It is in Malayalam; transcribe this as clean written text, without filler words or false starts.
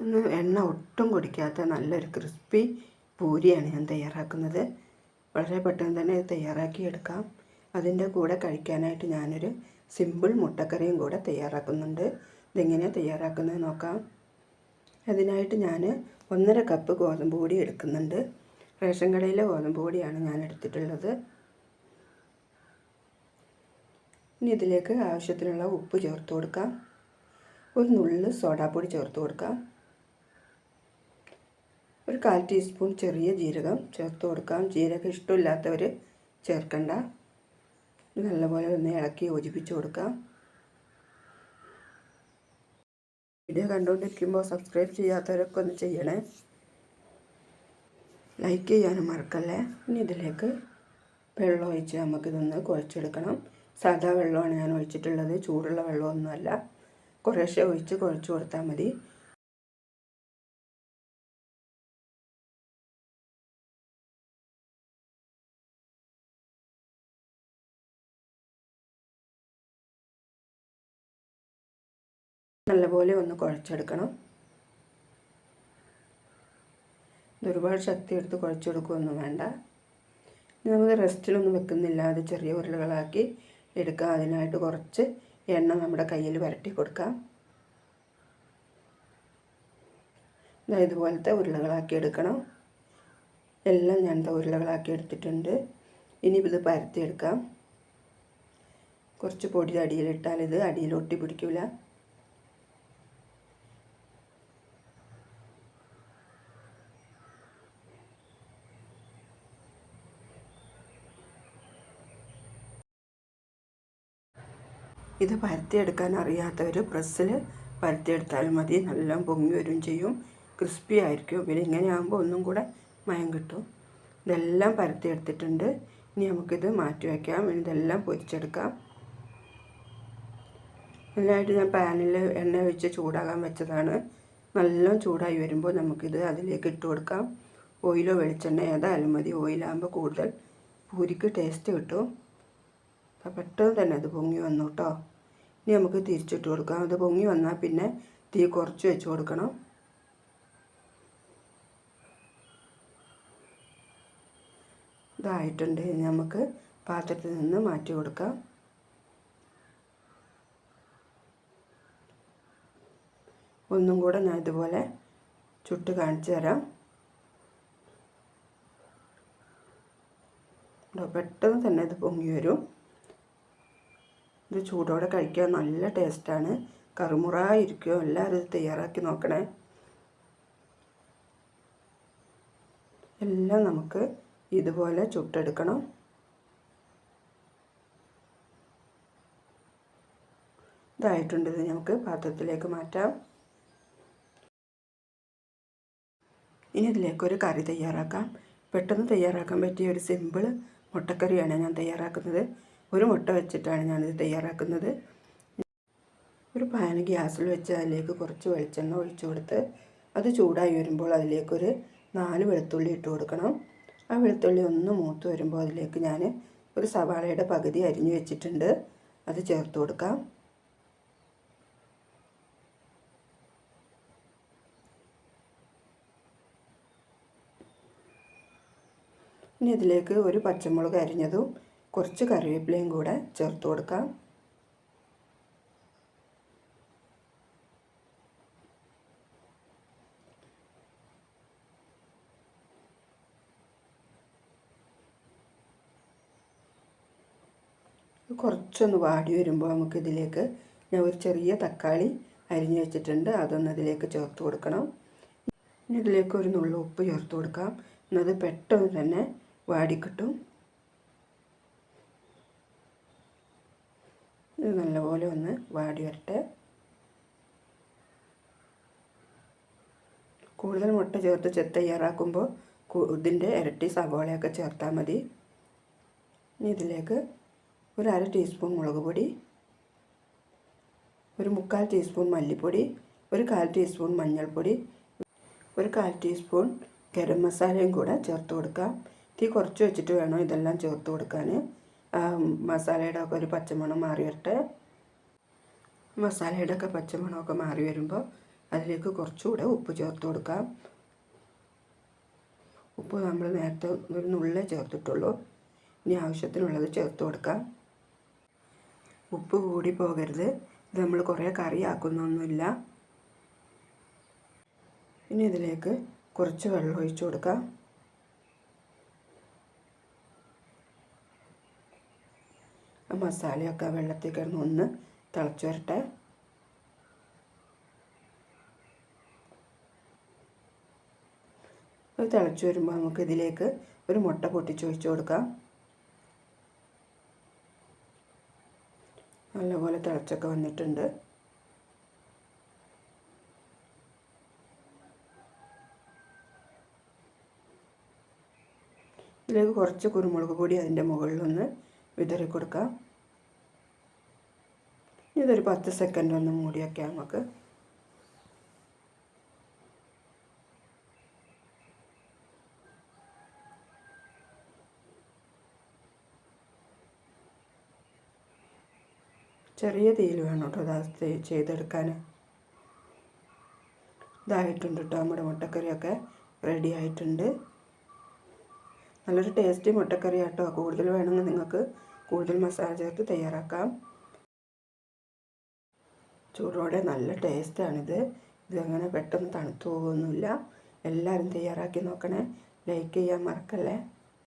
ഇന്ന് എണ്ണ ഒട്ടും കുടിക്കാത്ത നല്ലൊരു ക്രിസ്പി പൂരിയാണ് ഞാൻ തയ്യാറാക്കുന്നത്. വളരെ പെട്ടെന്ന് തന്നെ ഇത് തയ്യാറാക്കി എടുക്കാം. അതിൻ്റെ കൂടെ കഴിക്കാനായിട്ട് ഞാനൊരു സിമ്പിൾ മുട്ടക്കറിയും കൂടെ തയ്യാറാക്കുന്നുണ്ട്. ഇതെങ്ങനെയാണ് തയ്യാറാക്കുന്നത് നോക്കാം. അതിനായിട്ട് ഞാൻ 1.5 കപ്പ് ഗോതമ്പ് പൊടി എടുക്കുന്നുണ്ട്. റേഷൻ കടയിലെ ഗോതമ്പ് പൊടിയാണ് ഞാൻ എടുത്തിട്ടുള്ളത്. ഇനി ഇതിലേക്ക് ആവശ്യത്തിനുള്ള ഉപ്പ് ചേർത്ത് കൊടുക്കാം. ഒരു നുള്ള് സോഡാപ്പൊടി ചേർത്ത് കൊടുക്കാം. ഒരു 1/4 ടീസ്പൂൺ ചെറിയ ജീരകം ചേർത്ത് കൊടുക്കാം. ജീരകം ഇഷ്ടമില്ലാത്തവർ ചേർക്കണ്ട. നല്ലപോലെ ഒന്ന് ഇളക്കി യോജിപ്പിച്ച് കൊടുക്കാം. വീഡിയോ കണ്ടുകൊണ്ടിരിക്കുമ്പോൾ സബ്സ്ക്രൈബ് ചെയ്യാത്തവരൊക്കെ ഒന്ന് ചെയ്യണേ. ലൈക്ക് ചെയ്യാനും മറക്കല്ലേ. ഇനി ഇതിലേക്ക് വെള്ളം ഒഴിച്ച് നമുക്കിതൊന്ന് കുഴച്ചെടുക്കണം. സാധാ വെള്ളമാണ് ഞാൻ ഒഴിച്ചിട്ടുള്ളത്, ചൂടുള്ള വെള്ളമൊന്നുമല്ല. കുറേശ്ശെ ഒഴിച്ച് കുഴച്ച് കൊടുത്താൽ മതി. നല്ലപോലെ ഒന്ന് കുഴച്ചെടുക്കണം. ഒരുപാട് ശക്തി എടുത്ത് കുഴച്ചെടുക്കുകയൊന്നും വേണ്ട. നമുക്ക് റെസ്റ്റിലൊന്നും വെക്കുന്നില്ല, അത് ചെറിയ ഉരുളകളാക്കി എടുക്കാം. അതിനായിട്ട് കുറച്ച് എണ്ണ നമ്മുടെ കയ്യിൽ പുരട്ടി കൊടുക്കാം. ഇതുപോലത്തെ ഉരുളകളാക്കി എടുക്കണം. എല്ലാം ഞാൻ ഉരുളകളാക്കി എടുത്തിട്ടുണ്ട്. ഇനി ഇത് പരത്തിയെടുക്കാം. കുറച്ച് പൊടി അടിയിലിട്ടാൽ ഇത് അടിയിൽ ഒട്ടി പിടിക്കില്ല. ഇത് പരത്തിയെടുക്കാൻ അറിയാത്തവർ പ്രസ്സിൽ പരത്തിയെടുത്താലും മതി. നല്ല പൊങ്ങി വരും ചെയ്യും, ക്രിസ്പി ആയിരിക്കും. പിന്നെ ഇങ്ങനെ ആകുമ്പോൾ ഒന്നും കൂടെ മയം കിട്ടും. ഇതെല്ലാം പരത്തിയെടുത്തിട്ടുണ്ട്. ഇനി നമുക്കിത് മാറ്റി വയ്ക്കാം. ഇതെല്ലാം പൊരിച്ചെടുക്കാം. അതിനായിട്ട് ഞാൻ പാനിൽ എണ്ണ ഒഴിച്ച് ചൂടാകാൻ വെച്ചതാണ്. നല്ല ചൂടായി വരുമ്പോൾ നമുക്കിത് അതിലേക്ക് ഇട്ട് കൊടുക്കാം. ഓയിലോ വെളിച്ചെണ്ണ ഏതായാലും മതി. ഓയിലാകുമ്പോൾ കൂടുതൽ പൂരിക്ക് ടേസ്റ്റ് കിട്ടും. പെട്ടെന്ന് തന്നെ അത് പൊങ്ങി വന്നു കേട്ടോ. ഇനി നമുക്ക് തിരിച്ചിട്ട് കൊടുക്കാം. അത് പൊങ്ങി വന്നാൽ പിന്നെ തീ കുറച്ച് വെച്ച് കൊടുക്കണം. ഇതായിട്ടുണ്ട്. ഇനി നമുക്ക് പാത്രത്തിൽ നിന്ന് മാറ്റി കൊടുക്കാം. ഒന്നും കൂടെ ഞാൻ ഇതുപോലെ ചുട്ട് കാണിച്ചു തരാം. പെട്ടെന്ന് തന്നെ ഇത് പൊങ്ങി വരും. ഇത് ചൂടോടെ കഴിക്കാൻ നല്ല ടേസ്റ്റാണ്. കറുമുറായിരിക്കും. എല്ലാവരും ഇത് തയ്യാറാക്കി നോക്കണേ. എല്ലാം നമുക്ക് ഇതുപോലെ ചുട്ടെടുക്കണം. ഇതായിട്ടുണ്ട്. ഇത് നമുക്ക് പാത്രത്തിലേക്ക് മാറ്റാം. ഇനി ഇതിലേക്കൊരു കറി തയ്യാറാക്കാം. പെട്ടെന്ന് തയ്യാറാക്കാൻ പറ്റിയ ഒരു സിമ്പിൾ മുട്ടക്കറിയാണ് ഞാൻ തയ്യാറാക്കുന്നത്. ഒരു മുട്ട വെച്ചിട്ടാണ് ഞാനിത് തയ്യാറാക്കുന്നത്. ഒരു പാൻ ഗ്യാസിൽ വെച്ച് അതിലേക്ക് കുറച്ച് വെളിച്ചെണ്ണ ഒഴിച്ചു കൊടുത്ത് അത് ചൂടായി വരുമ്പോൾ അതിലേക്കൊരു 4 വെളുത്തുള്ളി ഇട്ട് കൊടുക്കണം. ആ വെളുത്തുള്ളി ഒന്ന് മൂത്ത് വരുമ്പോൾ അതിലേക്ക് ഞാൻ ഒരു സവാളയുടെ പകുതി അരിഞ്ഞു വെച്ചിട്ടുണ്ട്. അത് ചേർത്ത് കൊടുക്കാം. ഇനി ഇതിലേക്ക് ഒരു പച്ചമുളക് അരിഞ്ഞതും കുറച്ച് കറിവേപ്പിലയും കൂടെ ചേർത്ത് കൊടുക്കാം. കുറച്ചൊന്ന് വാടി വരുമ്പോൾ നമുക്കിതിലേക്ക് ഞാൻ ഒരു ചെറിയ തക്കാളി അരിഞ്ഞു വെച്ചിട്ടുണ്ട്. അതൊന്ന് ഇതിലേക്ക് ചേർത്ത് കൊടുക്കണം. ഇനി ഇതിലേക്ക് ഒരു നുള്ളു ഉപ്പ് ചേർത്ത് കൊടുക്കാം. എന്നത് പെട്ടെന്ന് തന്നെ വാടിക്കിട്ടും. ഇത് നല്ലപോലെ ഒന്ന് വാടി വരട്ടെ. കൂടുതൽ മുട്ട ചേർത്ത് തയ്യാറാക്കുമ്പോൾ ഇതിൻ്റെ ഇരട്ടി സവാളയൊക്കെ ചേർത്താൽ മതി. ഇനി ഇതിലേക്ക് ഒരു 1/2 ടീസ്പൂൺ മുളക് പൊടി, ഒരു 3/4 ടീസ്പൂൺ മല്ലിപ്പൊടി, ഒരു 1/4 ടീസ്പൂൺ മഞ്ഞൾപ്പൊടി, ഒരു 1/4 ടീസ്പൂൺ ഗരം മസാലയും കൂടെ ചേർത്ത് കൊടുക്കാം. തീ കുറച്ച് വെച്ചിട്ട് വേണം ഇതെല്ലാം ചേർത്ത് കൊടുക്കാൻ. മസാലയുടെ ഒക്കെ ഒരു പച്ചമണം മാറി വരട്ടെ. മസാലയുടെ ഒക്കെ പച്ചമണമൊക്കെ മാറി വരുമ്പോൾ അതിലേക്ക് കുറച്ചുകൂടെ ഉപ്പ് ചേർത്ത് കൊടുക്കാം. ഉപ്പ് നമ്മൾ നേരത്തെ ഒരു നുള്ളേ ചേർത്തിട്ടുള്ളൂ. ഇനി ആവശ്യത്തിനുള്ളത് ചേർത്ത് കൊടുക്കാം. ഉപ്പ് കൂടി പോകരുത്. ഇത് നമ്മൾ കുറേ കറി ആക്കുന്നൊന്നുമില്ല. ഇനി ഇതിലേക്ക് കുറച്ച് വെള്ളം ഒഴിച്ചു കൊടുക്കാം. മസാലയൊക്കെ വെള്ളത്തിൽ കിടന്ന് ഒന്ന് തിളച്ച് വരട്ടെ. അത് തിളച്ച് വരുമ്പോൾ നമുക്ക് ഇതിലേക്ക് ഒരു മുട്ട പൊട്ടിച്ചൊഴിച്ച് കൊടുക്കാം. നല്ലപോലെ തിളച്ചൊക്കെ വന്നിട്ടുണ്ട്. ഇതിലേക്ക് കുറച്ച് കുരുമുളക് പൊടി അതിൻ്റെ മുകളിലൊന്ന് വിതറി കൊടുക്കാം. ഇതൊരു 10 സെക്കൻഡ് ഒന്ന് മൂടി വയ്ക്കാം നമുക്ക്. ചെറിയ തീയിൽ വേണം കേട്ടോ അത് ചെയ്തെടുക്കാൻ. ഇതായിട്ടുണ്ട് കേട്ടോ, നമ്മുടെ മുട്ടക്കറിയൊക്കെ റെഡി ആയിട്ടുണ്ട്. നല്ലൊരു ടേസ്റ്റി മുട്ടക്കറി കേട്ടോ. കൂടുതൽ വേണമെങ്കിൽ നിങ്ങൾക്ക് കൂടുതൽ മസാല ചേർത്ത് തയ്യാറാക്കാം. ചൂടോടെ നല്ല ടേസ്റ്റാണിത്. ഇതങ്ങനെ പെട്ടെന്ന് തണുത്തു പോകുന്നില്ല. എല്ലാവരും തയ്യാറാക്കി നോക്കണേ. ലൈക്ക് ചെയ്യാൻ മറക്കല്ലേ.